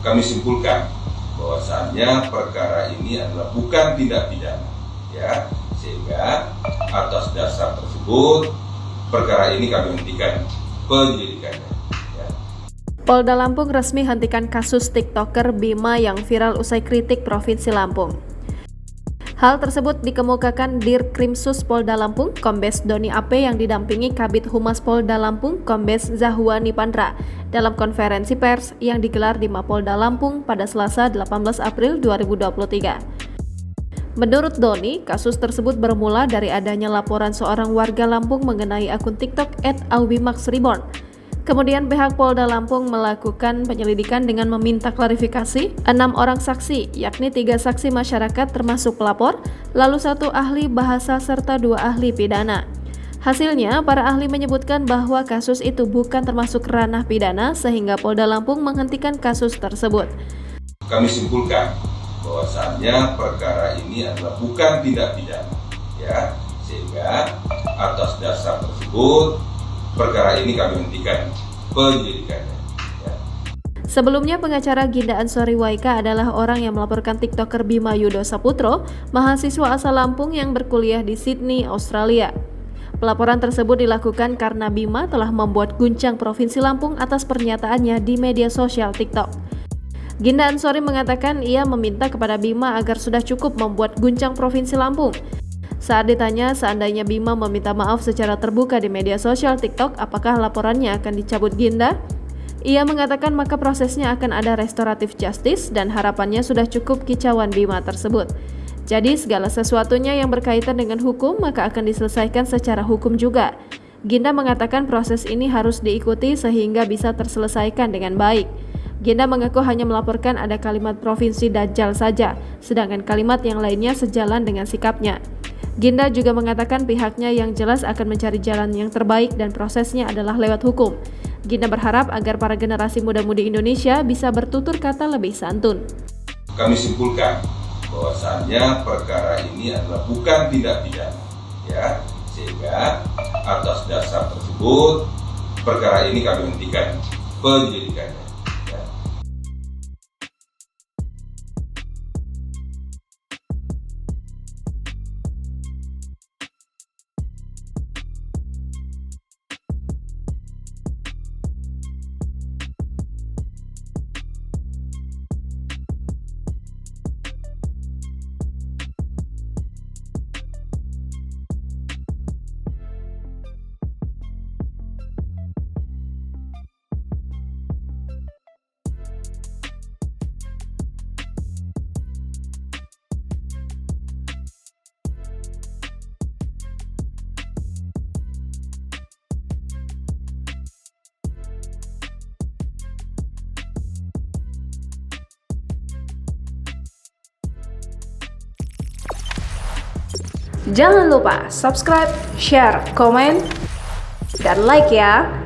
kami simpulkan bahwasannya perkara ini adalah bukan tindak pidana, ya, sehingga atas dasar tersebut perkara ini kami hentikan penyelidikannya. Ya. Polda Lampung resmi hentikan kasus TikToker Bima yang viral usai kritik Provinsi Lampung. Hal tersebut dikemukakan Dirkrimsus Polda Lampung, Kombes Doni AP yang didampingi Kabid Humas Polda Lampung, Kombes Zahwa Nipandra, dalam konferensi pers yang digelar di Mapolda Lampung pada Selasa 18 April 2023. Menurut Doni, kasus tersebut bermula dari adanya laporan seorang warga Lampung mengenai akun TikTok @aubimaxreborn. Kemudian pihak Polda Lampung melakukan penyelidikan dengan meminta klarifikasi 6 orang saksi, yakni 3 saksi masyarakat termasuk pelapor, lalu 1 ahli bahasa serta 2 ahli pidana. Hasilnya, para ahli menyebutkan bahwa kasus itu bukan termasuk ranah pidana sehingga Polda Lampung menghentikan kasus tersebut. Kami simpulkan bahwasannya perkara ini adalah bukan tindak pidana, ya, sehingga atas dasar tersebut perkara ini kami hentikan penyelidikannya. Ya. Sebelumnya, pengacara Ginda Ansori Waika adalah orang yang melaporkan TikToker Bima Yudo Saputro, mahasiswa asal Lampung yang berkuliah di Sydney, Australia. Pelaporan tersebut dilakukan karena Bima telah membuat guncang Provinsi Lampung atas pernyataannya di media sosial TikTok. Ginda Ansori mengatakan ia meminta kepada Bima agar sudah cukup membuat guncang Provinsi Lampung. Saat ditanya seandainya Bima meminta maaf secara terbuka di media sosial TikTok, apakah laporannya akan dicabut Ginda? Ia mengatakan maka prosesnya akan ada restoratif justice dan harapannya sudah cukup kicauan Bima tersebut. Jadi segala sesuatunya yang berkaitan dengan hukum maka akan diselesaikan secara hukum juga. Ginda mengatakan proses ini harus diikuti sehingga bisa terselesaikan dengan baik. Ginda mengaku hanya melaporkan ada kalimat provinsi Dajjal saja, sedangkan kalimat yang lainnya sejalan dengan sikapnya. Ginda juga mengatakan pihaknya yang jelas akan mencari jalan yang terbaik dan prosesnya adalah lewat hukum. Ginda berharap agar para generasi muda-mudi Indonesia bisa bertutur kata lebih santun. Kami simpulkan bahwasannya perkara ini adalah bukan tindak pidana, ya, sehingga atas dasar tersebut perkara ini kami hentikan penyelidikannya. Jangan lupa subscribe, share, komen, dan like ya!